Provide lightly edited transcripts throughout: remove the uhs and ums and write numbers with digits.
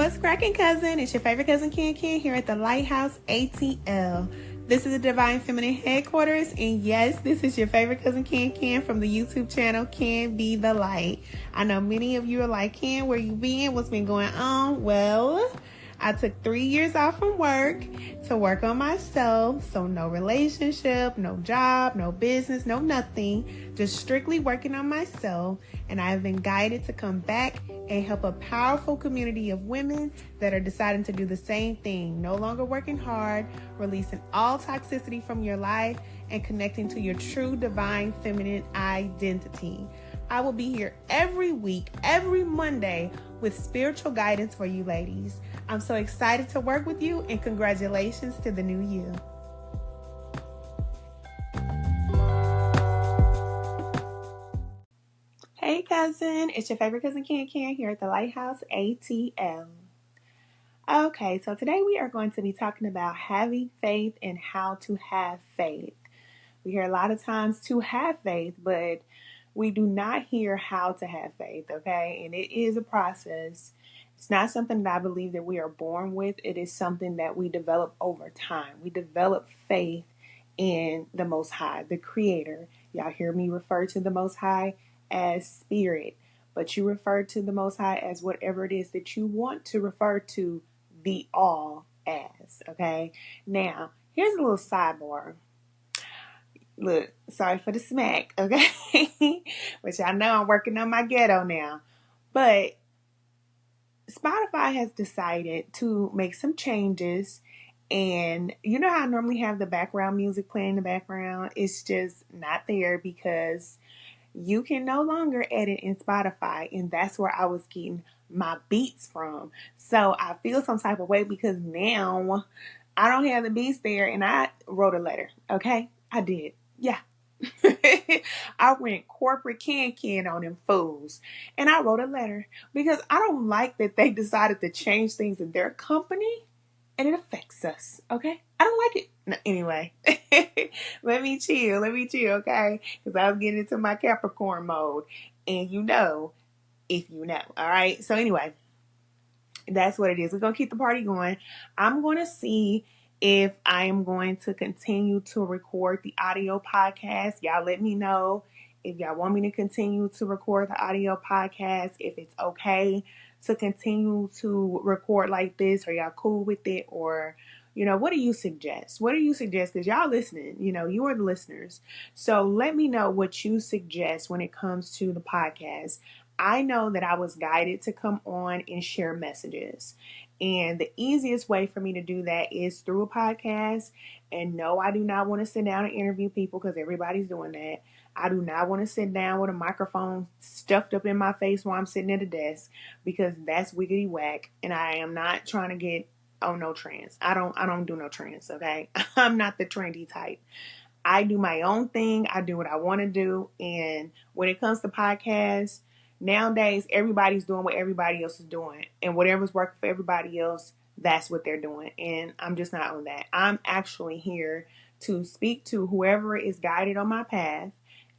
What's cracking, cousin? It's your favorite cousin Ken here at the Lighthouse ATL. This is the Divine Feminine headquarters, and yes, this is your favorite cousin Ken from the YouTube channel Can Be the Light. I know many of you are like, Ken, where you been? What's been going on? Well, I took 3 years off from work to work on myself. So no relationship, no job, no business, no nothing. Just strictly working on myself. And I have been guided to come back and help a powerful community of women that are deciding to do the same thing. No longer working hard, releasing all toxicity from your life, and connecting to your true divine feminine identity. I will be here every week, every Monday, with spiritual guidance for you ladies. I'm so excited to work with you, and congratulations to the new you. Hey cousin, it's your favorite cousin Ken here at the Lighthouse ATL. Okay, so today we are going to be talking about having faith and how to have faith. We hear a lot of times to have faith, but we do not hear how to have faith, okay? And it is a process. It's not something that I believe that we are born with. It is something that we develop over time. We develop faith in the Most High, the Creator. Y'all hear me refer to the Most High as Spirit, but you refer to the Most High as whatever it is that you want to refer to the all as, okay? Now, here's a little sidebar. Look, sorry for the smack, okay? Which I know I'm working on my ghetto now. But Spotify has decided to make some changes. And you know how I normally have the background music playing in the background? It's just not there because you can no longer edit in Spotify. And that's where I was getting my beats from. So I feel some type of way because now I don't have the beats there. And I wrote a letter, okay? I did. Yeah. I went corporate can on them fools. And I wrote a letter because I don't like that they decided to change things in their company and it affects us. Okay. I don't like it. No, anyway, let me chill, okay? Because I was getting into my Capricorn mode. And you know, if you know. All right. So anyway, that's what it is. We're going to keep the party going. I'm going to see if I am going to continue to record the audio podcast. Y'all let me know if y'all want me to continue to record the audio podcast, if it's okay to continue to record like this. Are y'all cool with it? Or, you know, what do you suggest? Because y'all listening, you know, you are the listeners. So let me know what you suggest when it comes to the podcast. I know that I was guided to come on and share messages. And the easiest way for me to do that is through a podcast. And no, I do not want to sit down and interview people because everybody's doing that. I do not want to sit down with a microphone stuffed up in my face while I'm sitting at a desk because that's wiggity whack. And I am not trying to get on no trends. I don't do no trends, okay? I'm not the trendy type. I do my own thing. I do what I want to do. And when it comes to podcasts, nowadays, everybody's doing what everybody else is doing. And whatever's working for everybody else, that's what they're doing. And I'm just not on that. I'm actually here to speak to whoever is guided on my path.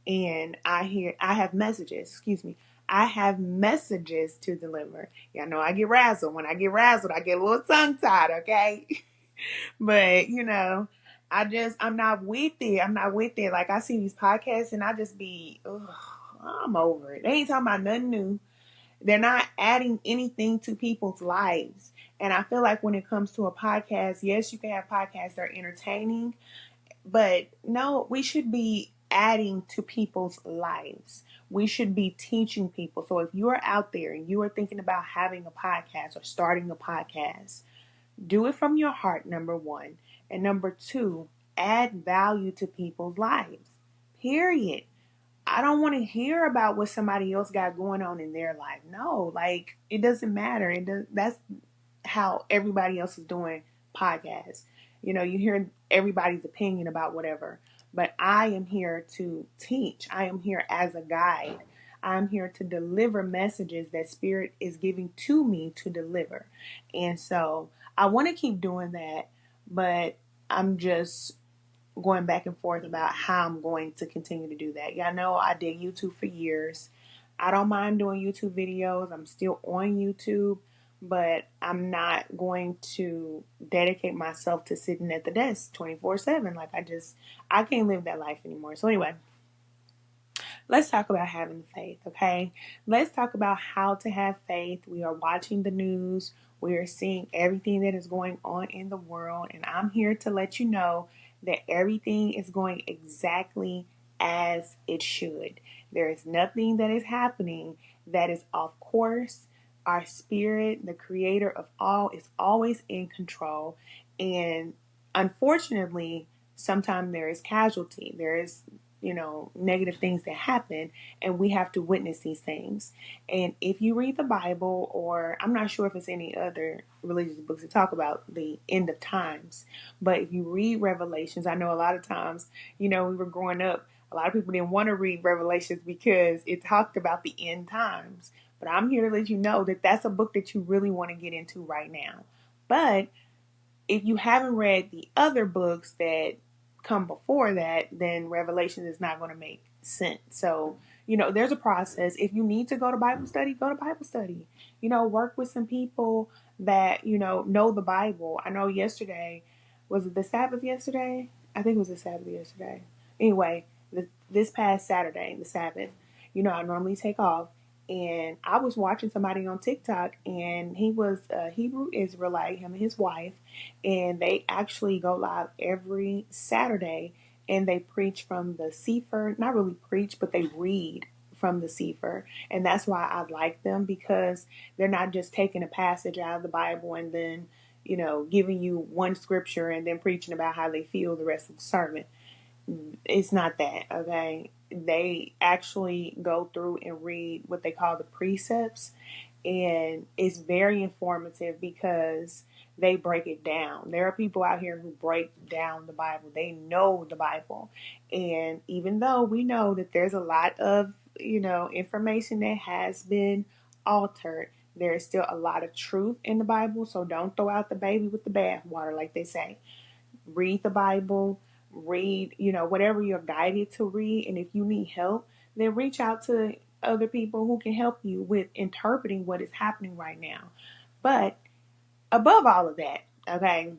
And I have messages to deliver. Y'all know I get razzled. When I get razzled, I get a little tongue-tied, okay? But, you know, I'm not with it. Like, I see these podcasts and I just be, ugh. I'm over it. They ain't talking about nothing new. They're not adding anything to people's lives. And I feel like when it comes to a podcast, yes, you can have podcasts that are entertaining, but no, we should be adding to people's lives. We should be teaching people. So if you are out there and you are thinking about having a podcast or starting a podcast, do it from your heart, number one. And number two, add value to people's lives. Period. I don't want to hear about what somebody else got going on in their life. No, like, it doesn't matter. That's how everybody else is doing podcasts. You know, you hear everybody's opinion about whatever. But I am here to teach. I am here as a guide. I'm here to deliver messages that Spirit is giving to me to deliver. And so I want to keep doing that, but I'm just going back and forth about how I'm going to continue to do that. Y'all know I did YouTube for years. I don't mind doing YouTube videos. I'm still on YouTube, but I'm not going to dedicate myself to sitting at the desk 24/7. Like I can't live that life anymore. So anyway, let's talk about having faith, okay? Let's talk about how to have faith. We are watching the news. We are seeing everything that is going on in the world, and I'm here to let you know that everything is going exactly as it should. There is nothing that is happening that is off course. Our spirit, the creator of all, is always in control. And unfortunately, sometimes there is casualty. There is negative things that happen, and we have to witness these things. And if you read the Bible, or I'm not sure if it's any other religious books that talk about the end of times, but if you read Revelations, I know a lot of times, we were growing up, a lot of people didn't want to read Revelations because it talked about the end times. But I'm here to let you know that that's a book that you really want to get into right now. But if you haven't read the other books that come before that, then Revelation is not going to make sense. So, there's a process. If you need to go to Bible study, go to Bible study. Work with some people that, know the Bible. I know yesterday, was it the Sabbath yesterday? I think it was the Sabbath yesterday. Anyway, this past Saturday, the Sabbath, I normally take off. And I was watching somebody on TikTok, and he was a Hebrew Israelite, him and his wife, and they actually go live every Saturday, and they preach from the Sefer. Not really preach, but they read from the Sefer. And that's why I like them, because they're not just taking a passage out of the Bible and then, giving you one scripture and then preaching about how they feel the rest of the sermon. It's not that, okay? They actually go through and read what they call the precepts, and it's very informative because they break it down. There are people out here who break down the Bible. They know the Bible. And even though we know that there's a lot of, information that has been altered, there is still a lot of truth in the Bible. So don't throw out the baby with the bathwater, like they say. Read the Bible, read, whatever you're guided to read. And if you need help, then reach out to other people who can help you with interpreting what is happening right now. But above all of that, okay,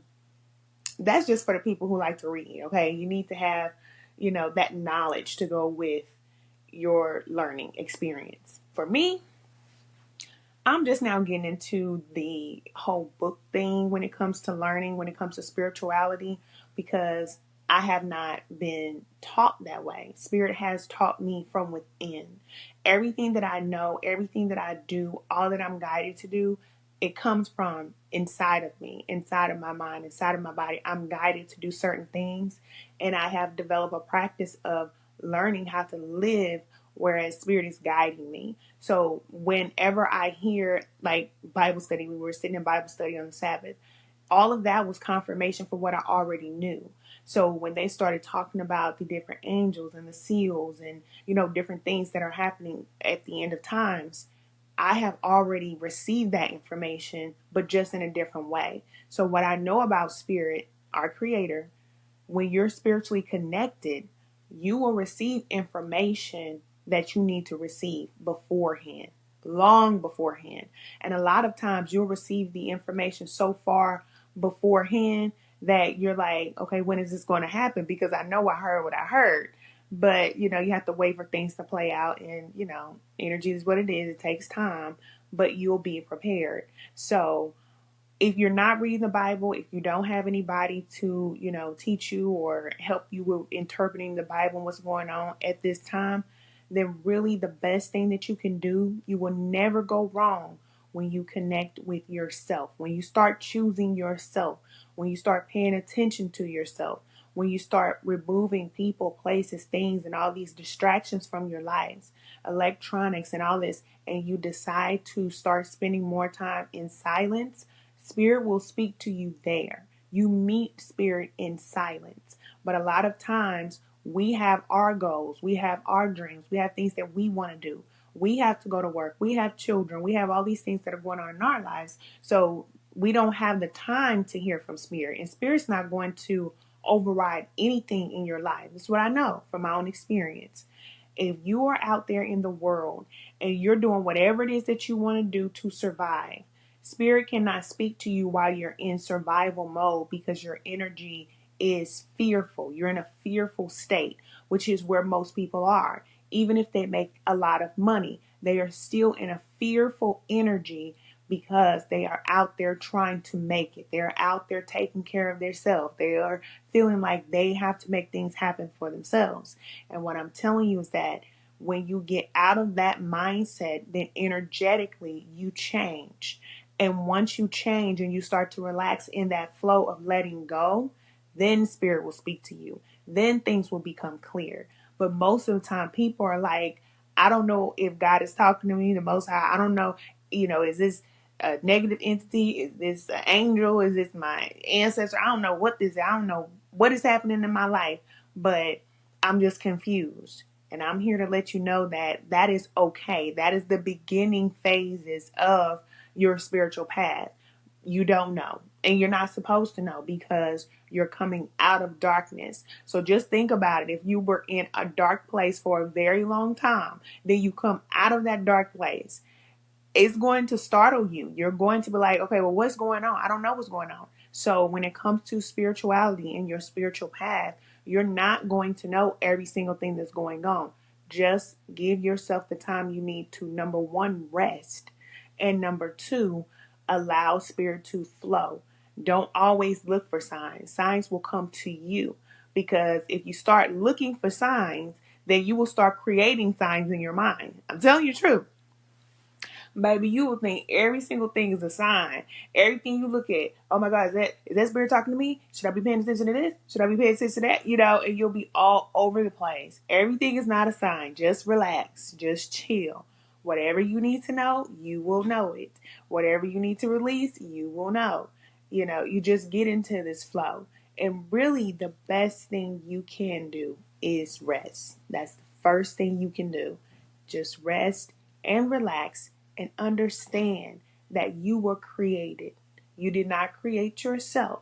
that's just for the people who like to read, okay? You need to have, that knowledge to go with your learning experience. For me, I'm just now getting into the whole book thing when it comes to learning, when it comes to spirituality, because I have not been taught that way. Spirit has taught me from within. Everything that I know, everything that I do, all that I'm guided to do, it comes from inside of me, inside of my mind, inside of my body. I'm guided to do certain things, and I have developed a practice of learning how to live, whereas Spirit is guiding me. So whenever I hear like Bible study, we were sitting in Bible study on the Sabbath, all of that was confirmation for what I already knew. So when they started talking about the different angels and the seals and, different things that are happening at the end of times, I have already received that information, but just in a different way. So what I know about Spirit, our creator, when you're spiritually connected, you will receive information that you need to receive beforehand, long beforehand. And a lot of times you'll receive the information so far beforehand that you're like, okay, when is this going to happen? Because I know I heard what I heard. But, you have to wait for things to play out. And, energy is what it is. It takes time, but you'll be prepared. So if you're not reading the Bible, if you don't have anybody to, teach you or help you with interpreting the Bible and what's going on at this time, then really the best thing that you can do, you will never go wrong when you connect with yourself. When you start choosing yourself, when you start paying attention to yourself, when you start removing people, places, things, and all these distractions from your lives, electronics and all this, and you decide to start spending more time in silence, Spirit will speak to you there. You meet Spirit in silence. But a lot of times we have our goals, we have our dreams, we have things that we want to do. We have to go to work. We have children. We have all these things that are going on in our lives. So we don't have the time to hear from Spirit. And Spirit's not going to override anything in your life. This is what I know from my own experience. If you are out there in the world and you're doing whatever it is that you want to do to survive, Spirit cannot speak to you while you're in survival mode because your energy is fearful. You're in a fearful state, which is where most people are. Even if they make a lot of money, they are still in a fearful energy because they are out there trying to make it. They're out there taking care of themselves. They are feeling like they have to make things happen for themselves. And what I'm telling you is that when you get out of that mindset, then energetically you change. And once you change and you start to relax in that flow of letting go, then spirit will speak to you. Then things will become clear. But most of the time, people are like, I don't know if God is talking to me, the Most High. I don't know, is this a negative entity? Is this an angel? Is this my ancestor? I don't know what this is. I don't know what is happening in my life, but I'm just confused. And I'm here to let you know that that is okay. That is the beginning phases of your spiritual path. You don't know. And you're not supposed to know because you're coming out of darkness. So just think about it. If you were in a dark place for a very long time, then you come out of that dark place, it's going to startle you. You're going to be like, okay, well, what's going on? I don't know what's going on. So when it comes to spirituality and your spiritual path, you're not going to know every single thing that's going on. Just give yourself the time you need to, number one, rest. And number two, allow spirit to flow. Don't always look for signs. Signs will come to you. Because if you start looking for signs, then you will start creating signs in your mind. I'm telling you the truth. Baby, you will think every single thing is a sign. Everything you look at, oh my God, is that spirit talking to me? Should I be paying attention to this? Should I be paying attention to that? And you'll be all over the place. Everything is not a sign. Just relax. Just chill. Whatever you need to know, you will know it. Whatever you need to release, you will know. You just get into this flow. And really, the best thing you can do is rest. That's the first thing you can do. Just rest and relax and understand that you were created. You did not create yourself.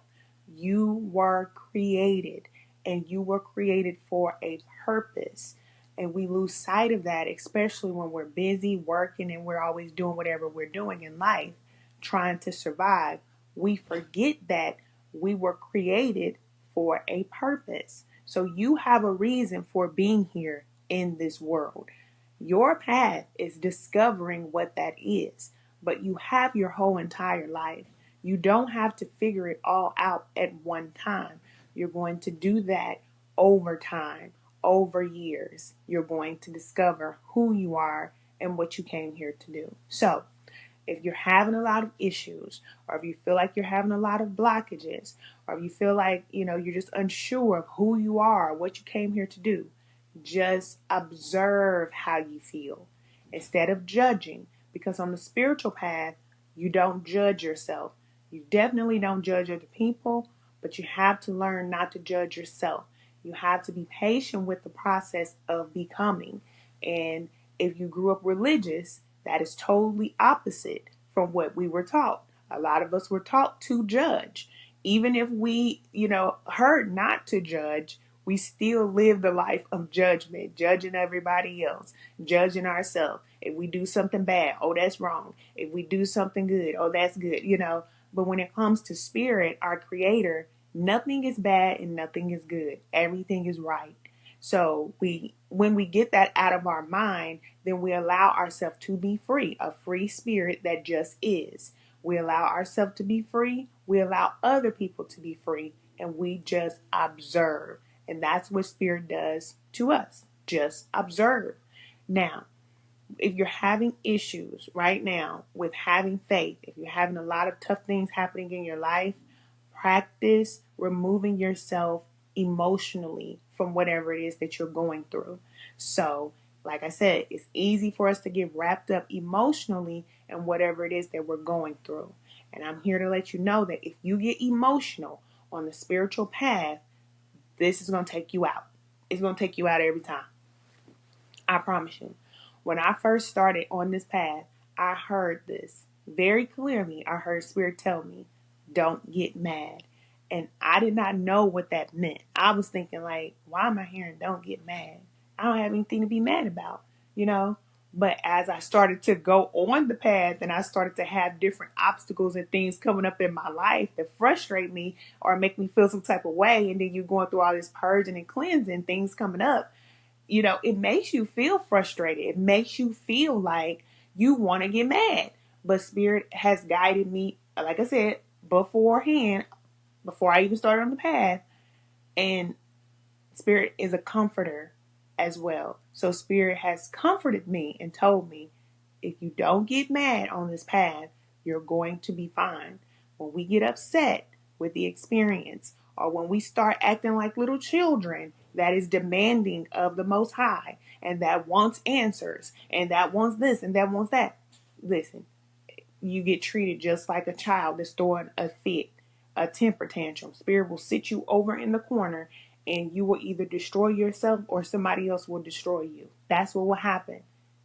You were created, and you were created for a purpose. And we lose sight of that, especially when we're busy working and we're always doing whatever we're doing in life, trying to survive. We forget that we were created for a purpose. So you have a reason for being here in this world. Your path is discovering what that is, but you have your whole entire life. You don't have to figure it all out at one time. You're going to do that over time, over years. You're going to discover who you are and what you came here to do. So, if you're having a lot of issues, or if you feel like you're having a lot of blockages, or if you feel like, you're just unsure of who you are, what you came here to do, just observe how you feel instead of judging. Because on the spiritual path, you don't judge yourself. You definitely don't judge other people, but you have to learn not to judge yourself. You have to be patient with the process of becoming. And if you grew up religious, that is totally opposite from what we were taught. A lot of us were taught to judge. Even if we, heard not to judge, we still live the life of judgment, judging everybody else, judging ourselves. If we do something bad, oh, that's wrong. If we do something good, oh, that's good. But when it comes to spirit, our creator, nothing is bad and nothing is good. Everything is right. So when we get that out of our mind, then we allow ourselves to be free, a free spirit that just is. We allow ourselves to be free. We allow other people to be free, and we just observe. And that's what spirit does to us. Just observe. Now, if you're having issues right now with having faith, if you're having a lot of tough things happening in your life, practice removing yourself emotionally from whatever it is that you're going through. So, like I said, it's easy for us to get wrapped up emotionally in whatever it is that we're going through. And I'm here to let you know that if you get emotional on the spiritual path, this is going to take you out. It's going to take you out every time. I promise you. When I first started on this path, I heard this very clearly. I heard Spirit tell me, don't get mad. And I did not know what that meant. I was thinking like, why am I hearing don't get mad? I don't have anything to be mad about, you know? But as I started to go on the path and I started to have different obstacles and things coming up in my life that frustrate me or make me feel some type of way, and then you're going through all this purging and cleansing, things coming up, it makes you feel frustrated. It makes you feel like you want to get mad. But Spirit has guided me, like I said, beforehand, before I even started on the path. And Spirit is a comforter as well. So Spirit has comforted me and told me, if you don't get mad on this path, you're going to be fine. When we get upset with the experience, or when we start acting like little children that is demanding of the Most High and that wants answers and that wants this and that wants that, listen, you get treated just like a child that's throwing a fit, a temper tantrum. Spirit will sit you over in the corner and you will either destroy yourself or somebody else will destroy you. That's what will happen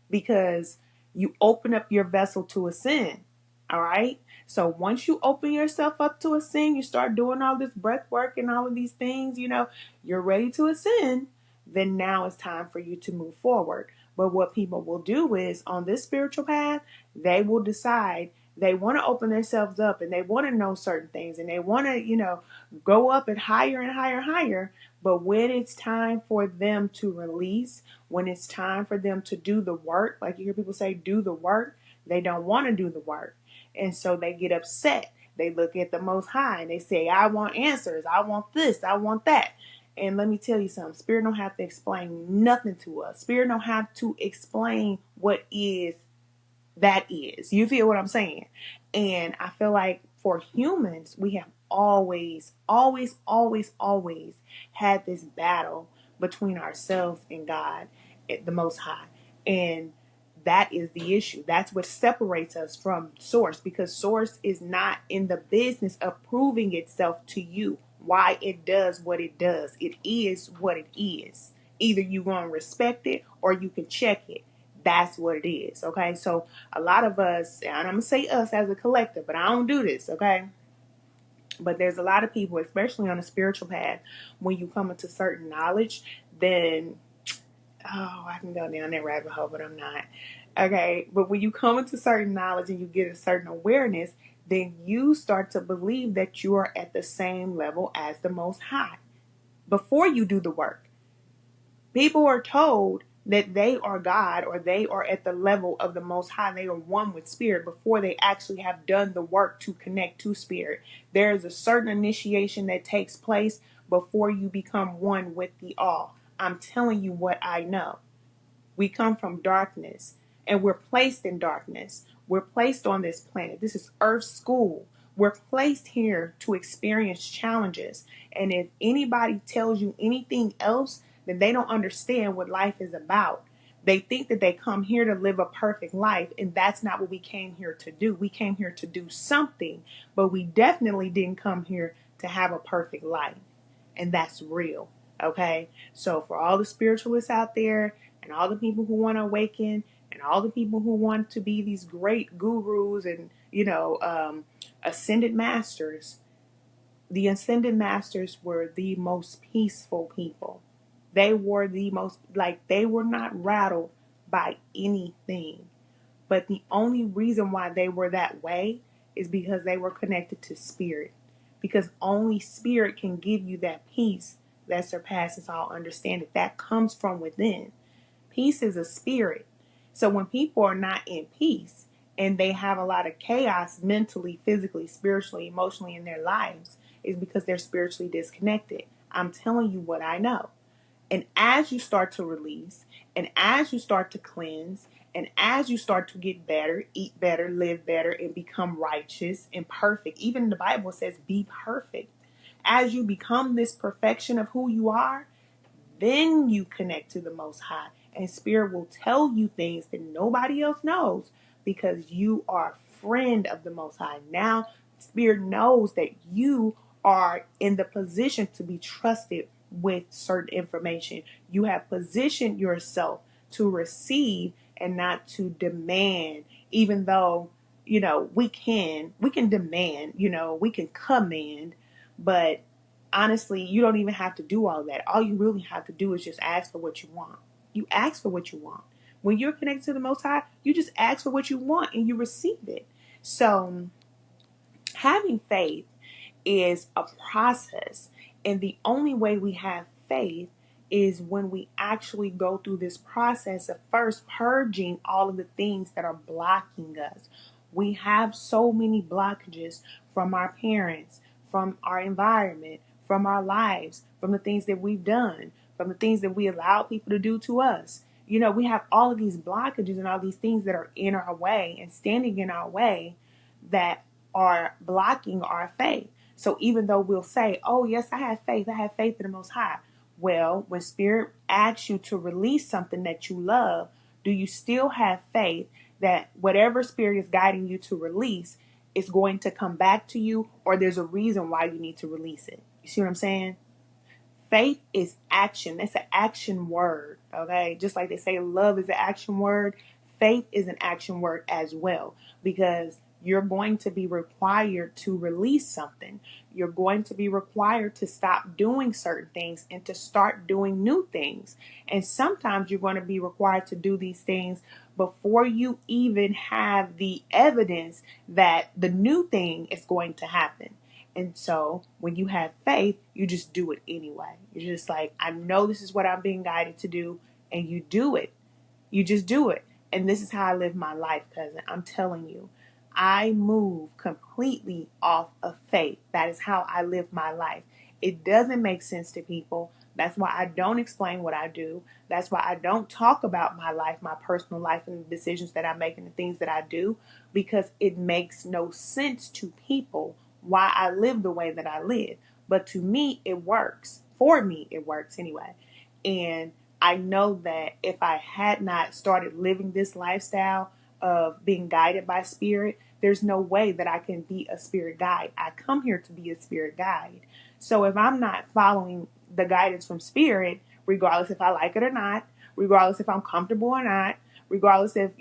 because you open up your vessel to a sin. All right. So once you open yourself up to a sin, you start doing all this breath work and all of these things, you're ready to ascend. Then now it's time for you to move forward. But what people will do is on this spiritual path, they will decide they want to open themselves up and they want to know certain things and they want to, go up and higher and higher and higher. But when it's time for them to release, when it's time for them to do the work, like you hear people say, do the work, they don't want to do the work. And so they get upset. They look at the Most High and they say, I want answers. I want this. I want that. And let me tell you something. Spirit don't have to explain nothing to us. Spirit don't have to explain what is that is. You feel what I'm saying? And I feel like for humans, we have always, always, always, always had this battle between ourselves and God, the Most High. And that is the issue. That's what separates us from Source, because Source is not in the business of proving itself to you why it does what it does. It is what it is. Either you're going to respect it or you can check it. That's what it is. Okay. So a lot of us, and I'm going to say us as a collective, but I don't do this. Okay. But there's a lot of people, especially on the spiritual path, when you come into certain knowledge, then, oh, I can go down that rabbit hole, but I'm not. Okay. But when you come into certain knowledge and you get a certain awareness, then you start to believe that you are at the same level as the Most High before you do the work. People are told that they are God or they are at the level of the Most High. They are one with Spirit before they actually have done the work to connect to Spirit. There is a certain initiation that takes place before you become one with the All. I'm telling you what I know. We come from darkness and we're placed in darkness. We're placed on this planet. This is Earth's school. We're placed here to experience challenges. And if anybody tells you anything else, then they don't understand what life is about. They think that they come here to live a perfect life, and that's not what we came here to do. We came here to do something, but we definitely didn't come here to have a perfect life. And that's real. Okay? So for all the spiritualists out there and all the people who want to awaken and all the people who want to be these great gurus and, ascended masters, the ascended masters were the most peaceful people. They were the most, they were not rattled by anything. But the only reason why they were that way is because they were connected to Spirit. Because only Spirit can give you that peace that surpasses all understanding. That comes from within. Peace is a spirit. So when people are not in peace and they have a lot of chaos mentally, physically, spiritually, emotionally in their lives, is because they're spiritually disconnected. I'm telling you what I know. And as you start to release, and as you start to cleanse, and as you start to get better, eat better, live better, and become righteous and perfect, even the Bible says be perfect. As you become this perfection of who you are, then you connect to the Most High. And Spirit will tell you things that nobody else knows because you are a friend of the Most High. Now, Spirit knows that you are in the position to be trusted with certain information. You have positioned yourself to receive and not to demand, even though, we can demand, we can command, but honestly, you don't even have to do all that. All you really have to do is just ask for what you want. You ask for what you want. When you're connected to the Most High, you just ask for what you want and you receive it. So having faith is a process. And the only way we have faith is when we actually go through this process of first purging all of the things that are blocking us. We have so many blockages from our parents, from our environment, from our lives, from the things that we've done, from the things that we allow people to do to us. We have all of these blockages and all these things that are in our way and standing in our way that are blocking our faith. So even though we'll say, oh, yes, I have faith in the Most High. Well, when Spirit asks you to release something that you love, do you still have faith that whatever Spirit is guiding you to release is going to come back to you, or there's a reason why you need to release it? You see what I'm saying? Faith is action. That's an action word, okay? Just like they say love is an action word, faith is an action word as well, because you're going to be required to release something. You're going to be required to stop doing certain things and to start doing new things. And sometimes you're going to be required to do these things before you even have the evidence that the new thing is going to happen. And so when you have faith, you just do it anyway. You're just like, I know this is what I'm being guided to do, and you do it. You just do it. And this is how I live my life, cousin. I'm telling you, I move completely off of faith. That is how I live my life. It doesn't make sense to people. That's why I don't explain what I do. That's why I don't talk about my life, my personal life, and the decisions that I make and the things that I do, because it makes no sense to people why I live the way that I live. But to me, it works. For me, it works anyway. And I know that if I had not started living this lifestyle of being guided by Spirit, there's no way that I can be a spirit guide. I come here to be a spirit guide. So if I'm not following the guidance from Spirit, regardless if I like it or not, regardless if I'm comfortable or not, regardless if,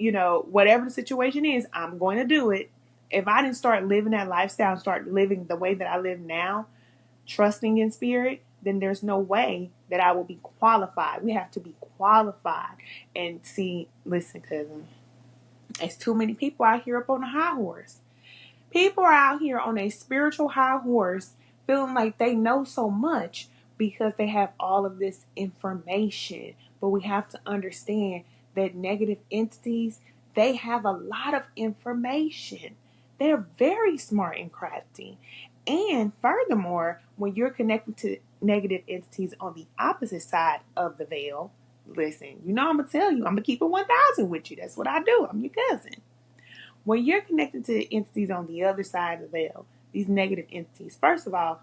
whatever the situation is, I'm going to do it. If I didn't start living that lifestyle and start living the way that I live now, trusting in Spirit, then there's no way that I will be qualified. We have to be qualified. And see, listen, cousin, there's too many people out here up on a high horse. People are out here on a spiritual high horse feeling like they know so much because they have all of this information. But we have to understand that negative entities, they have a lot of information. They're very smart and crafty. And furthermore, when you're connected to negative entities on the opposite side of the veil, listen, I'm going to tell you, I'm going to keep it 1,000 with you. That's what I do. I'm your cousin. When you're connected to the entities on the other side of the veil, these negative entities, first of all,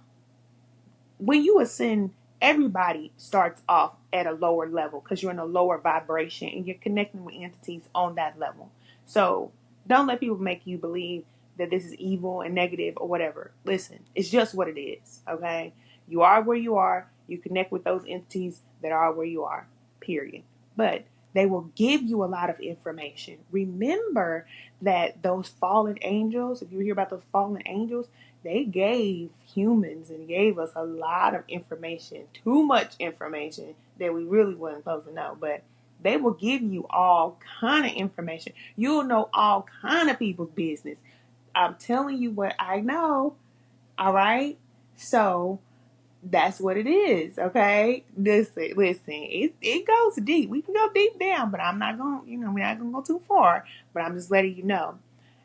when you ascend, everybody starts off at a lower level because you're in a lower vibration and you're connecting with entities on that level. So don't let people make you believe that this is evil and negative or whatever. Listen, it's just what it is, okay? You are where you are. You connect with those entities that are where you are, period. But they will give you a lot of information. Remember that those fallen angels, if you hear about those fallen angels, they gave humans and gave us a lot of information, too much information that we really wasn't supposed to know. But they will give you all kind of information. You'll know all kind of people's business. I'm telling you what I know. All right. So that's what it is. Okay. Listen. It goes deep. We can go deep down, but I'm not going. We're not going to go too far. But I'm just letting you know.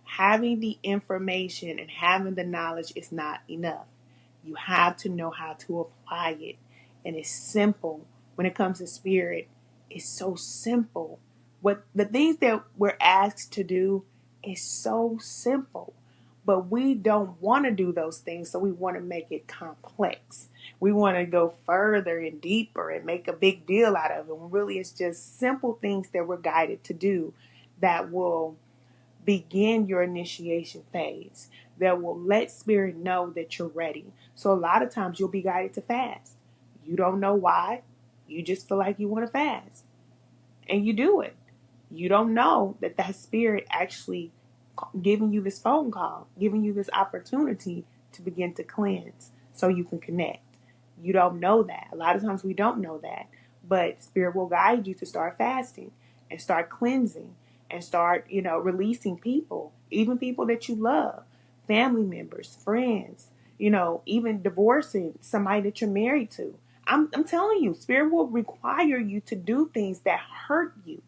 Having the information and having the knowledge is not enough. You have to know how to apply it. And it's simple. When it comes to Spirit, it's so simple. What the things that we're asked to do is so simple. But we don't want to do those things, so we want to make it complex. We want to go further and deeper and make a big deal out of it. When really it's just simple things that we're guided to do that will begin your initiation phase, that will let Spirit know that you're ready. So a lot of times you'll be guided to fast. You don't know why. You just feel like you want to fast. And you do it. You don't know that Spirit actually giving you this phone call, giving you this opportunity to begin to cleanse so you can connect. You don't know that. A lot of times we don't know that. But Spirit will guide you to start fasting. and start cleansing and start, releasing people, even people that you love, family members, friends, even divorcing somebody that you're married to. I'm telling you, Spirit will require you to do things that hurt you,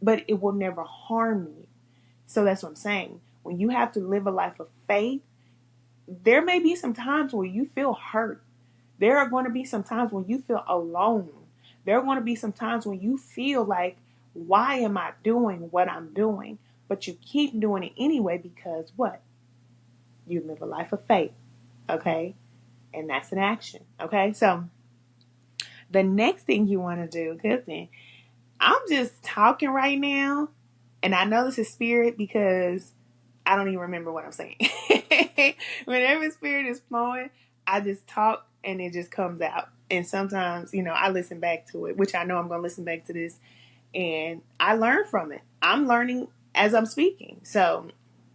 but it will never harm you. So that's what I'm saying. When you have to live a life of faith, there may be some times where you feel hurt. There are going to be some times when you feel alone. There are going to be some times when you feel like, why am I doing what I'm doing? But you keep doing it anyway because what? You live a life of faith. Okay? And that's an action. Okay? So the next thing you want to do, listen, I'm just talking right now, and I know this is spirit because I don't even remember what I'm saying. Whenever spirit is flowing, I just talk and it just comes out. And sometimes, I listen back to it, which I know I'm going to listen back to this, and I learn from it. I'm learning as I'm speaking. So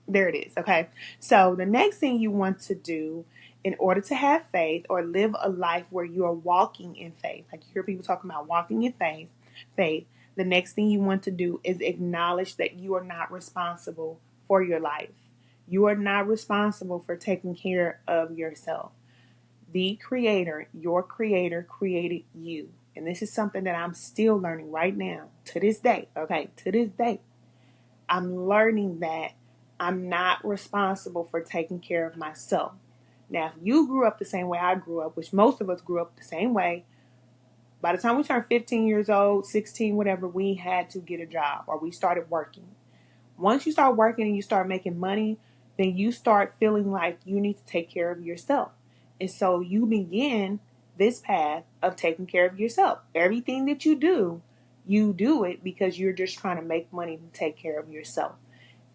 there it is. Okay. So the next thing you want to do in order to have faith or live a life where you are walking in faith, like you hear people talking about walking in faith, the next thing you want to do is acknowledge that you are not responsible for your life. You are not responsible for taking care of yourself. The creator, your creator, created you. And this is something that I'm still learning right now to this day. Okay. To this day, I'm learning that I'm not responsible for taking care of myself. Now, if you grew up the same way I grew up, which most of us grew up the same way, by the time we turned 15 years old, 16, whatever, we had to get a job or we started working. Once you start working and you start making money, then you start feeling like you need to take care of yourself. And so you begin this path of taking care of yourself. Everything that you do it because you're just trying to make money to take care of yourself.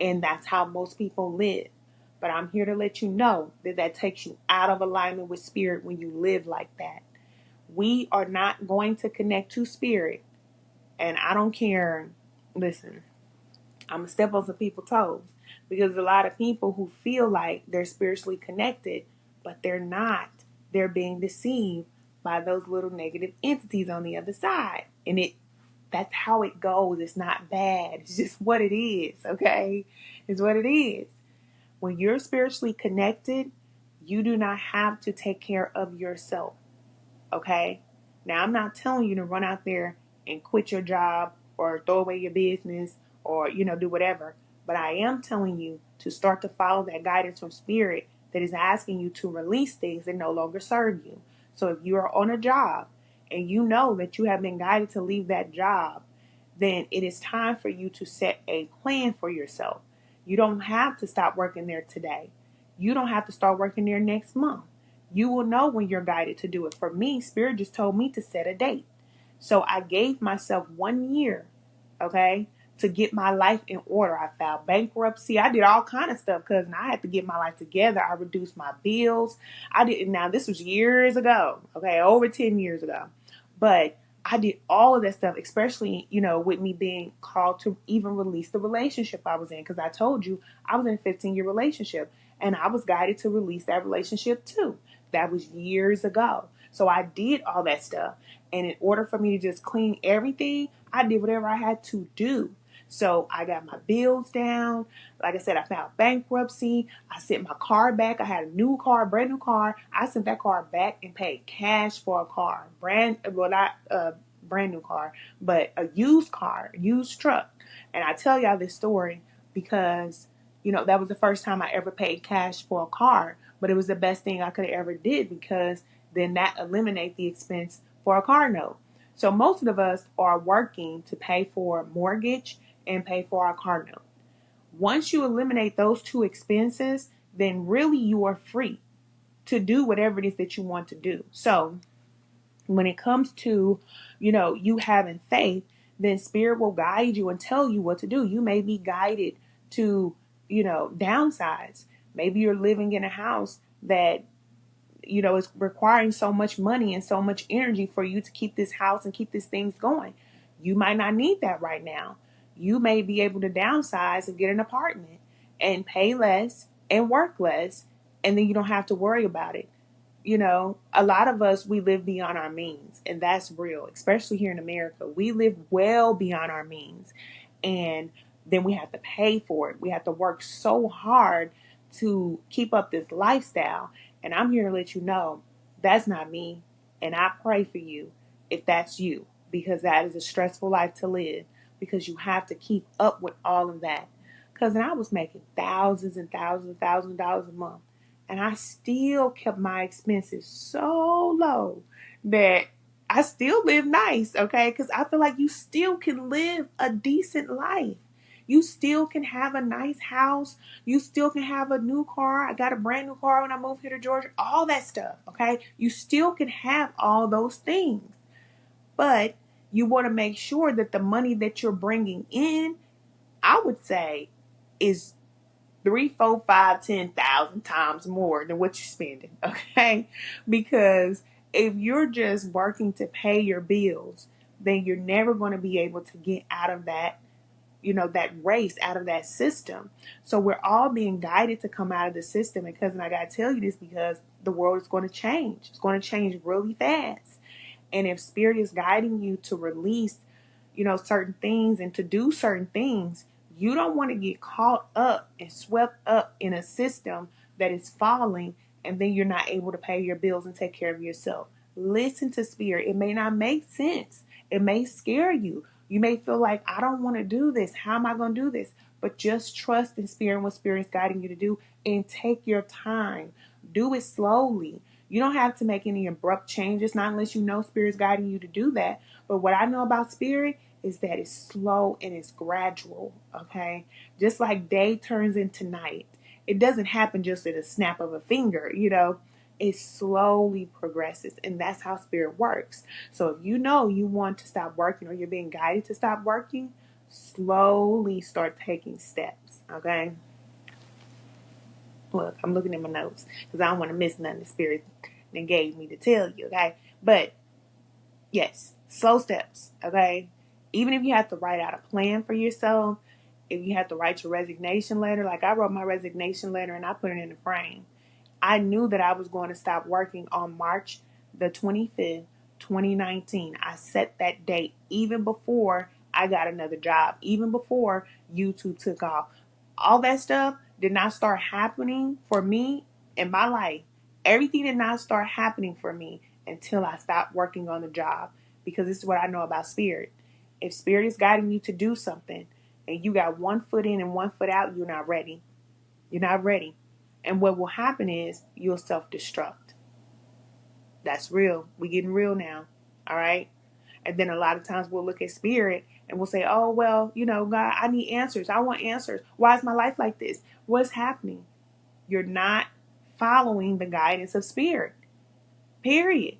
And that's how most people live. But I'm here to let you know that that takes you out of alignment with spirit when you live like that. We are not going to connect to spirit. And I don't care. Listen, I'm going to step on some people's toes. Because a lot of people who feel like they're spiritually connected, but they're not. They're being deceived by those little negative entities on the other side. And that's how it goes. It's not bad. It's just what it is, okay? It's what it is. When you're spiritually connected, you do not have to take care of yourself, okay? Now, I'm not telling you to run out there and quit your job or throw away your business or, do whatever. But I am telling you to start to follow that guidance from spirit that is asking you to release things that no longer serve you. So if you are on a job and you know that you have been guided to leave that job, then it is time for you to set a plan for yourself. You don't have to stop working there today. You don't have to start working there next month. You will know when you're guided to do it. For me, Spirit just told me to set a date. So I gave myself 1 year, okay, to get my life in order. I filed bankruptcy. I did all kind of stuff because I had to get my life together. I reduced my bills. Now this was years ago, okay, over 10 years ago. But I did all of that stuff, especially, with me being called to even release the relationship I was in. Because I told you I was in a 15-year relationship and I was guided to release that relationship too. That was years ago. So I did all that stuff. And in order for me to just clean everything, I did whatever I had to do. So I got my bills down. Like I said, I filed bankruptcy. I sent my car back. I had a new car, brand new car. I sent that car back and paid cash for a car. Not a brand new car, but a used car, used truck. And I tell y'all this story because, that was the first time I ever paid cash for a car. But it was the best thing I could have ever did because then that eliminates the expense for a car note. So most of us are working to pay for a mortgage and pay for our car note. Once you eliminate those two expenses, then really you are free to do whatever it is that you want to do. So when it comes to, you having faith, then spirit will guide you and tell you what to do. You may be guided to, downsize. Maybe you're living in a house that is requiring so much money and so much energy for you to keep this house and keep these things going. You might not need that right now. You may be able to downsize and get an apartment and pay less and work less, and then you don't have to worry about it. A lot of us, we live beyond our means, and that's real, especially here in America. We live well beyond our means, and then we have to pay for it. We have to work so hard to keep up this lifestyle. And I'm here to let you know that's not me. And I pray for you if that's you, because that is a stressful life to live, because you have to keep up with all of that. Because I was making thousands and thousands and thousands of dollars a month, and I still kept my expenses so low that I still live nice, okay? Because I feel like you still can live a decent life. You still can have a nice house. You still can have a new car. I got a brand new car when I moved here to Georgia. All that stuff, okay? You still can have all those things. But you want to make sure that the money that you're bringing in, I would say, is 3, 4, 5, 10,000 times more than what you're spending, okay? Because if you're just working to pay your bills, then you're never going to be able to get out of that, that race, out of that system. So we're all being guided to come out of the system. And cousin, I got to tell you this because the world is going to change. It's going to change really fast. And if spirit is guiding you to release, certain things and to do certain things, you don't want to get caught up and swept up in a system that is falling, and then you're not able to pay your bills and take care of yourself. Listen to spirit. It may not make sense. It may scare you. You may feel like, I don't want to do this. How am I going to do this? But just trust in spirit and what spirit is guiding you to do, and take your time. Do it slowly. You don't have to make any abrupt changes, not unless you know spirit is guiding you to do that. But what I know about spirit is that it's slow and it's gradual, okay? Just like day turns into night. It doesn't happen just at a snap of a finger, It slowly progresses, and that's how spirit works. So if you know you want to stop working, or you're being guided to stop working, slowly start taking steps, okay? Look, I'm looking at my notes because I don't want to miss nothing the spirit then gave me to tell you, okay? But yes, slow steps, okay? Even if you have to write out a plan for yourself, if you have to write your resignation letter, like I wrote my resignation letter and I put it in the frame. I knew that I was going to stop working on March the 25th, 2019. I set that date even before I got another job, even before YouTube took off. All that stuff did not start happening for me in my life. Everything did not start happening for me until I stopped working on the job, because this is what I know about spirit. If spirit is guiding you to do something and you got one foot in and one foot out, you're not ready. You're not ready. And what will happen is you'll self-destruct. That's real. We're getting real now. All right. And then a lot of times we'll look at spirit and we'll say, oh, well, God, I need answers. I want answers. Why is my life like this? What's happening? You're not following the guidance of spirit. Period.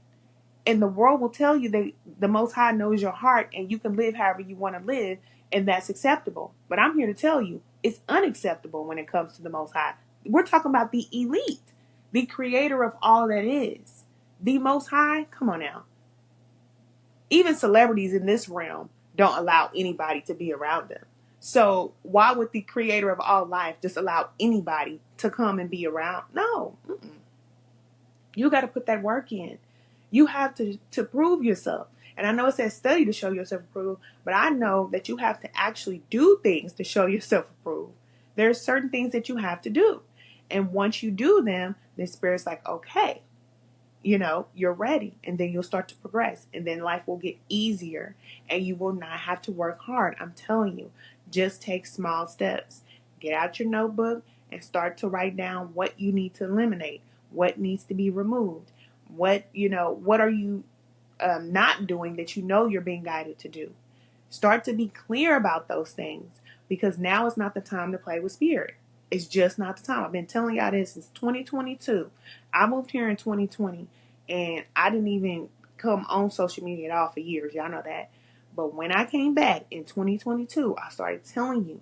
And the world will tell you that the Most High knows your heart and you can live however you want to live, and that's acceptable. But I'm here to tell you it's unacceptable when it comes to the Most High. We're talking about the elite, the creator of all that is. The Most High, come on now. Even celebrities in this realm don't allow anybody to be around them. So why would the creator of all life just allow anybody to come and be around? No. You got to put that work in. You have to prove yourself. And I know it says study to show yourself approved, but I know that you have to actually do things to show yourself approved. There are certain things that you have to do. And once you do them, the spirit's like, okay, you're ready. And then you'll start to progress. And then life will get easier and you will not have to work hard. I'm telling you, just take small steps. Get out your notebook and start to write down what you need to eliminate, what needs to be removed. What are you not doing that you're being guided to do? Start to be clear about those things, because now is not the time to play with spirit. It's just not the time. I've been telling y'all this since 2022. I moved here in 2020 and I didn't even come on social media at all for years. Y'all know that. But when I came back in 2022, I started telling you,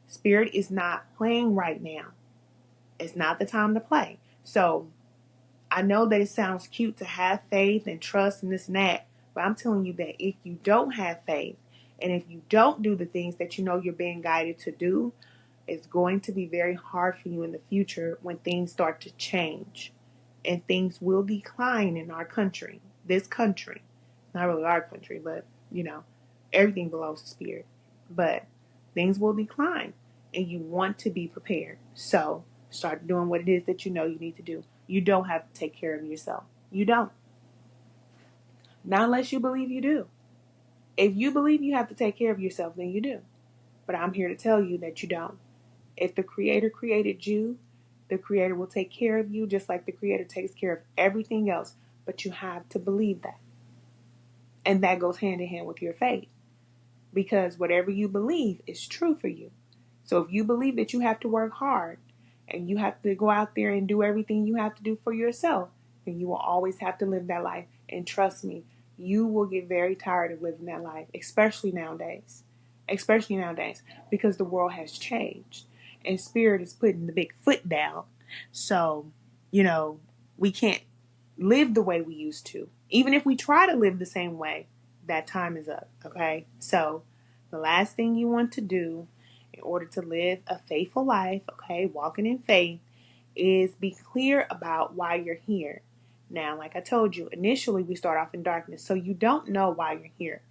spirit is not playing right now. It's not the time to play. So I know that it sounds cute to have faith and trust and this and that, but I'm telling you that if you don't have faith and if you don't do the things that you're being guided to do, it's going to be very hard for you in the future when things start to change. and things will decline in our country. This country, not really our country, but everything belongs to spirit. But things will decline, and you want to be prepared. So start doing what it is that you know you need to do. You don't have to take care of yourself. You don't. Not unless you believe you do. If you believe you have to take care of yourself, then you do. But I'm here to tell you that you don't. If the Creator created you, the Creator will take care of you just like the Creator takes care of everything else. But you have to believe that. And that goes hand in hand with your faith. Because whatever you believe is true for you. So if you believe that you have to work hard and you have to go out there and do everything you have to do for yourself, then you will always have to live that life. And trust me, you will get very tired of living that life, especially nowadays. Especially nowadays, because the world has changed and spirit is putting the big foot down. So, we can't live the way we used to. Even if we try to live the same way, that time is up, okay? So, the last thing you want to do in order to live a faithful life, okay, walking in faith, is be clear about why you're here. Now, like I told you, initially we start off in darkness, so you don't know why you're here.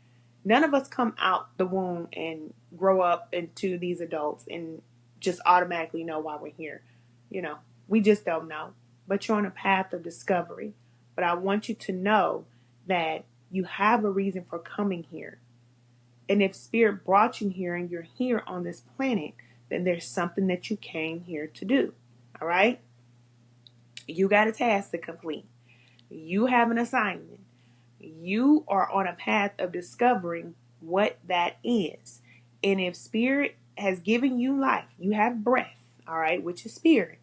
None of us come out the womb and grow up into these adults and just automatically know why we're here. We just don't know. But you're on a path of discovery. But I want you to know that you have a reason for coming here. And if Spirit brought you here and you're here on this planet, then there's something that you came here to do. All right? You got a task to complete. You have an assignment. You are on a path of discovering what that is. And if Spirit has given you life, you have breath, all right, which is Spirit.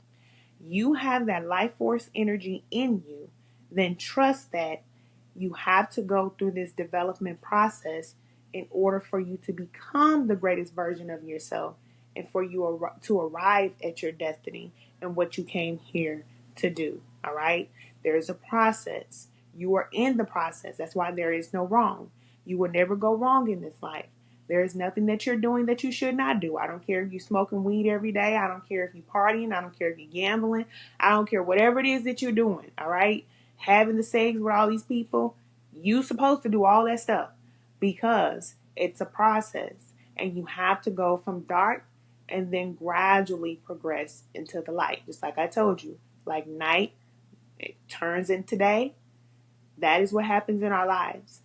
You have that life force energy in you, then trust that you have to go through this development process in order for you to become the greatest version of yourself and for you to arrive at your destiny and what you came here to do. All right? There's a process. You are in the process. That's why there is no wrong. You will never go wrong in this life. There is nothing that you're doing that you should not do. I don't care if you're smoking weed every day. I don't care if you're partying. I don't care if you're gambling. I don't care whatever it is that you're doing. All right? Having the sex with all these people. You're supposed to do all that stuff because it's a process. And you have to go from dark and then gradually progress into the light. Just like I told you. Like night, it turns into day. That is what happens in our lives.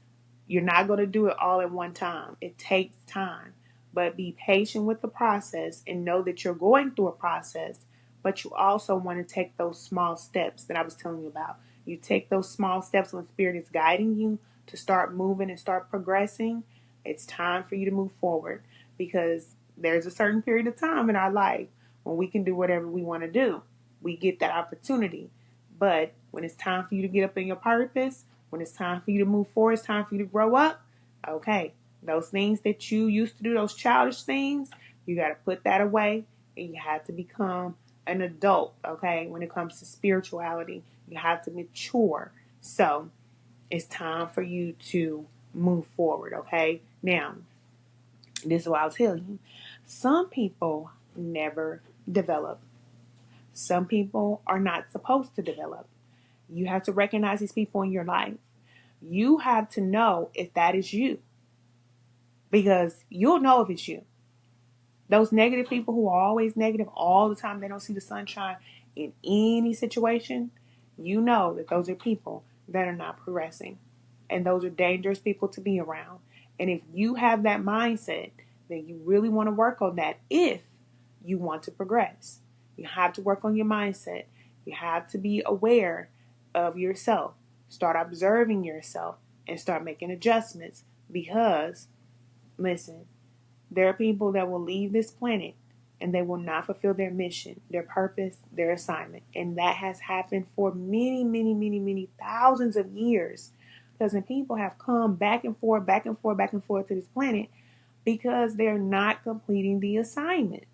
You're not going to do it all at one time. It takes time. But be patient with the process and know that you're going through a process. But you also want to take those small steps that I was telling you about. You take those small steps when Spirit is guiding you to start moving and start progressing. It's time for you to move forward because there's a certain period of time in our life when we can do whatever we want to do. We get that opportunity. But when it's time for you to get up in your purpose, when it's time for you to move forward, it's time for you to grow up. Okay, those things that you used to do, those childish things, you got to put that away and you have to become an adult, okay? When it comes to spirituality, you have to mature. So it's time for you to move forward, okay? Now, this is what I'll tell you. Some people never develop. Some people are not supposed to develop. You have to recognize these people in your life. You have to know if that is you. Because you'll know if it's you. Those negative people who are always negative all the time, they don't see the sunshine in any situation, you know that those are people that are not progressing. And those are dangerous people to be around. And if you have that mindset, then you really want to work on that if you want to progress. You have to work on your mindset. You have to be aware of yourself. Start observing yourself and start making adjustments because, listen, there are people that will leave this planet and they will not fulfill their mission, their purpose, their assignment. And that has happened for many, many, many, many thousands of years. Because people have come back and forth, back and forth, back and forth to this planet because they're not completing the assignment.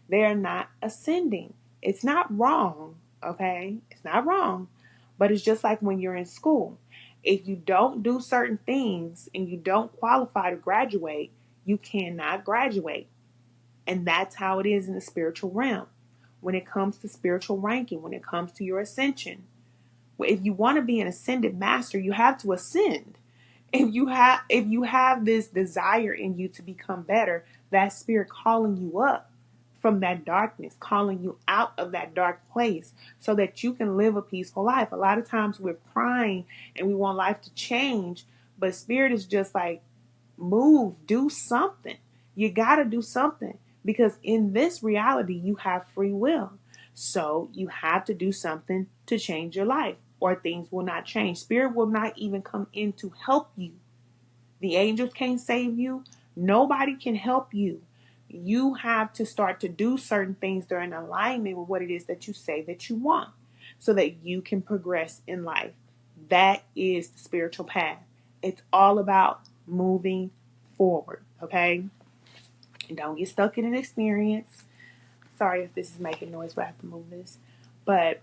They're not ascending. It's not wrong, okay? It's not wrong. But it's just like when you're in school. If you don't do certain things and you don't qualify to graduate, you cannot graduate. And that's how it is in the spiritual realm. When it comes to spiritual ranking, when it comes to your ascension, If you want to be an ascended master, you have to ascend. If you have this desire in you to become better, that spirit calling you up from that darkness, calling you out of that dark place so that you can live a peaceful life. A lot of times we're crying and we want life to change, but spirit is just like, move, do something. You got to do something because in this reality, you have free will. So you have to do something to change your life or things will not change. Spirit will not even come in to help you. The angels can't save you. Nobody can help you. You have to start to do certain things that are in alignment with what it is that you say that you want so that you can progress in life. That is the spiritual path. It's all about moving forward, okay? And don't get stuck in an experience. Sorry if this is making noise, but I have to move this. But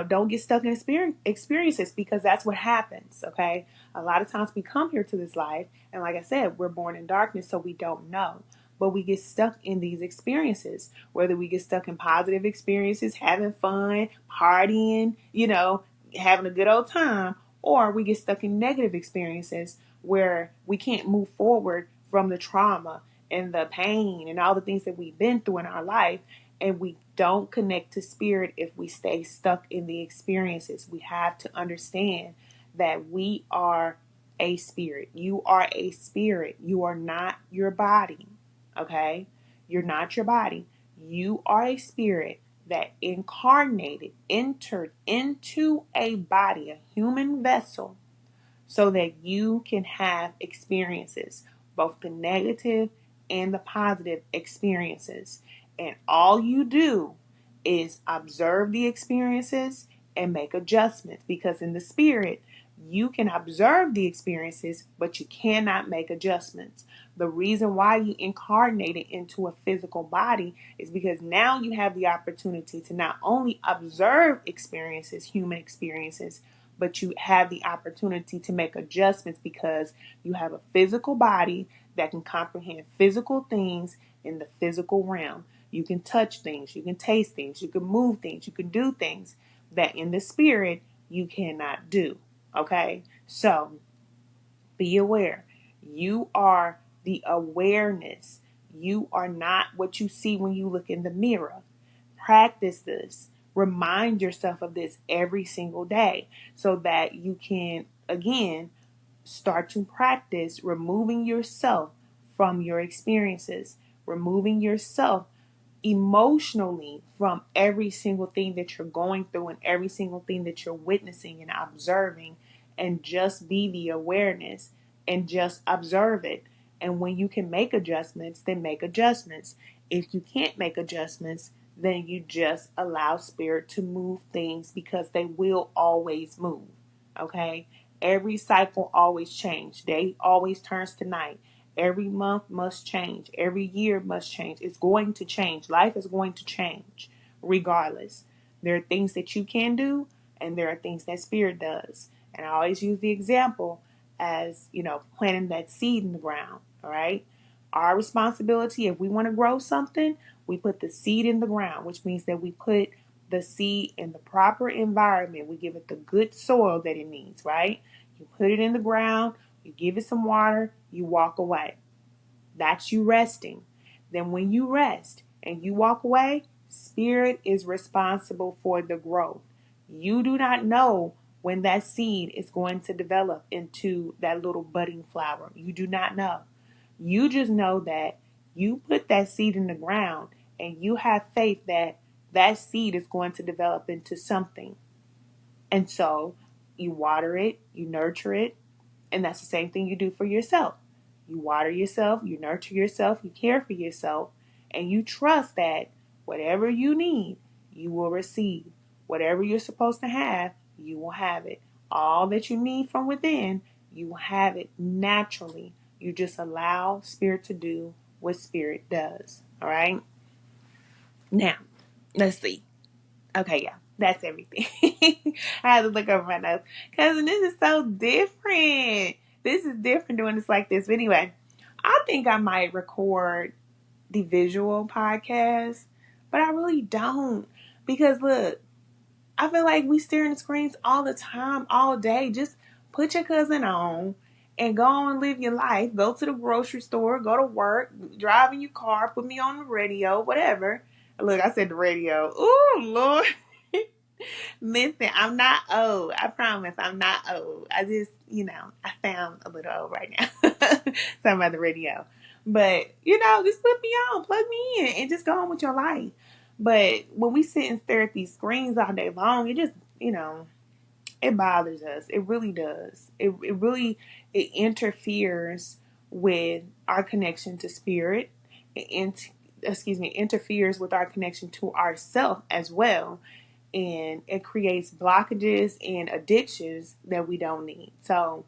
don't get stuck in experiences because that's what happens, okay? A lot of times we come here to this life, and like I said, we're born in darkness, so we don't know. But we get stuck in these experiences, whether we get stuck in positive experiences, having fun, partying, having a good old time, or we get stuck in negative experiences where we can't move forward from the trauma and the pain and all the things that we've been through in our life, and we don't connect to spirit if we stay stuck in the experiences. We have to understand that we are a spirit. You are a spirit. You are not your body. Okay? You're not your body. You are a spirit that incarnated, entered into a body, a human vessel, so that you can have experiences, both the negative and the positive experiences. And all you do is observe the experiences and make adjustments, because in the spirit, you can observe the experiences, but you cannot make adjustments. The reason why you incarnated into a physical body is because now you have the opportunity to not only observe experiences, human experiences, but you have the opportunity to make adjustments because you have a physical body that can comprehend physical things in the physical realm. You can touch things, you can taste things, you can move things, you can do things that in the spirit you cannot do. Okay? So be aware. You are the awareness. You are not what you see when you look in the mirror. Practice this. Remind yourself of this every single day so that you can, again, start to practice removing yourself from your experiences, removing yourself emotionally from every single thing that you're going through and every single thing that you're witnessing and observing, and just be the awareness and just observe it. And when you can make adjustments, then make adjustments. If you can't make adjustments, then you just allow spirit to move things because they will always move. Okay? Every cycle always changes. Day always turns to night. Every month must change. Every year must change. It's going to change. Life is going to change regardless. There are things that you can do and there are things that spirit does. And I always use the example as, planting that seed in the ground. All right. Our responsibility, if we want to grow something, we put the seed in the ground, which means that we put the seed in the proper environment. We give it the good soil that it needs, right? You put it in the ground, you give it some water, you walk away. That's you resting. Then when you rest and you walk away, spirit is responsible for the growth. You do not know when that seed is going to develop into that little budding flower. You do not know. You just know that you put that seed in the ground and you have faith that that seed is going to develop into something. And so you water it, you nurture it, and that's the same thing you do for yourself. You water yourself, you nurture yourself, you care for yourself, and you trust that whatever you need, you will receive. Whatever you're supposed to have, you will have it. All that you need from within, you will have it naturally. You just allow spirit to do what spirit does. All right? Now, let's see. Okay, yeah, that's everything. I had to look over my notes because this is so different. This is different doing this like this. But anyway, I think I might record the visual podcast, but I really don't because look, I feel like we staring at screens all the time, all day. Just put your cousin on and go on and live your life. Go to the grocery store, go to work, drive in your car, put me on the radio, whatever. Look, I said the radio. Ooh, Lord. Listen, I'm not old. I promise I'm not old. I just, I found a little old right now. Talking about the radio. But, just put me on, plug me in, and just go on with your life. But when we sit and stare at these screens all day long, it just, it bothers us. It really does. It interferes with our connection to spirit. Interferes with our connection to ourself as well. And it creates blockages and addictions that we don't need. So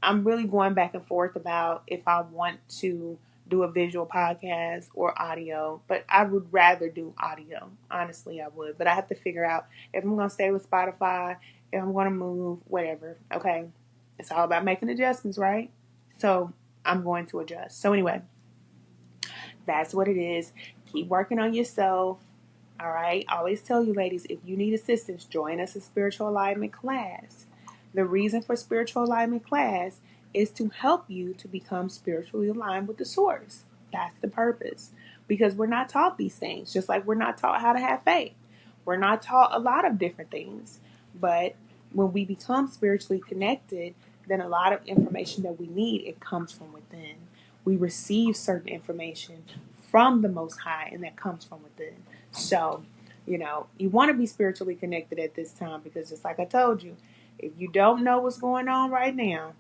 I'm really going back and forth about if I want to do a visual podcast or audio, but I would rather do audio. Honestly, I would. But I have to figure out if I'm going to stay with Spotify, if I'm going to move, whatever. Okay. It's all about making adjustments, right? So I'm going to adjust. So anyway, that's what it is. Keep working on yourself. All right. I always tell you, ladies, if you need assistance, join us in spiritual alignment class. The reason for spiritual alignment class is to help you to become spiritually aligned with the source. That's the purpose. Because we're not taught these things, just like we're not taught how to have faith. We're not taught a lot of different things. But when we become spiritually connected, then a lot of information that we need, it comes from within. We receive certain information from the Most High, and that comes from within. So, you want to be spiritually connected at this time because just like I told you, if you don't know what's going on right now,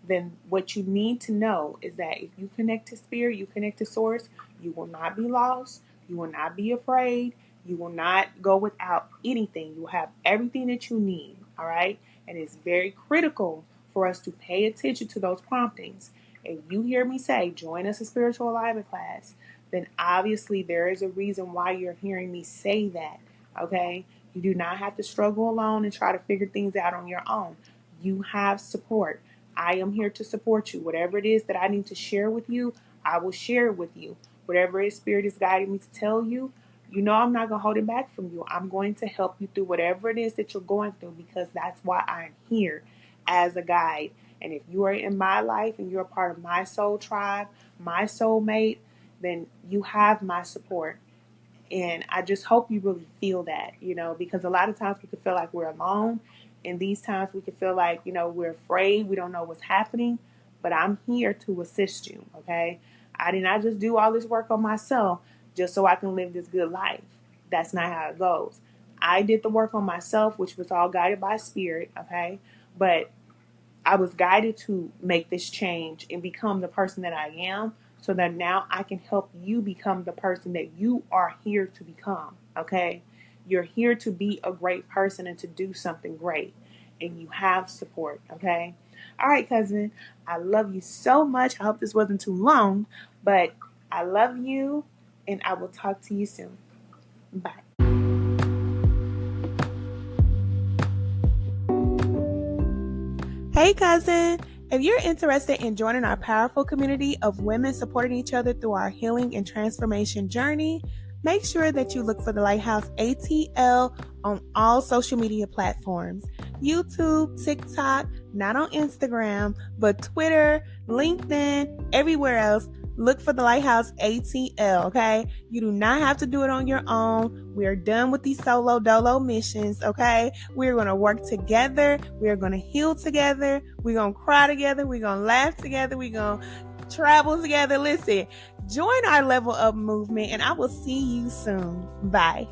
then what you need to know is that if you connect to spirit, you connect to source, you will not be lost. You will not be afraid. You will not go without anything. You will have everything that you need. All right. And it's very critical for us to pay attention to those promptings. If you hear me say, join us in spiritual alignment class, then obviously there is a reason why you're hearing me say that, okay? You do not have to struggle alone and try to figure things out on your own. You have support. I am here to support you. Whatever it is that I need to share with you, I will share it with you. Whatever His Spirit is guiding me to tell you, I'm not going to hold it back from you. I'm going to help you through whatever it is that you're going through because that's why I'm here as a guide. And if you are in my life and you're a part of my soul tribe, my soulmate, then you have my support. And I just hope you really feel that, because a lot of times we can feel like we're alone. And these times we can feel like, we're afraid. We don't know what's happening. But I'm here to assist you, okay? I did not just do all this work on myself just so I can live this good life. That's not how it goes. I did the work on myself, which was all guided by spirit, okay? But I was guided to make this change and become the person that I am so that now I can help you become the person that you are here to become, okay? You're here to be a great person and to do something great, and you have support, okay? All right, cousin, I love you so much. I hope this wasn't too long, but I love you, and I will talk to you soon. Bye. Hey, cousin. If you're interested in joining our powerful community of women supporting each other through our healing and transformation journey, make sure that you look for the Lighthouse ATL on all social media platforms. YouTube, TikTok, not on Instagram, but Twitter, LinkedIn, everywhere else. Look for the Lighthouse ATL, okay? You do not have to do it on your own. We are done with these solo dolo missions, okay? We're going to work together. We're going to heal together. We're going to cry together. We're going to laugh together. We're going to travel together. Listen, join our level up movement, and I will see you soon. Bye.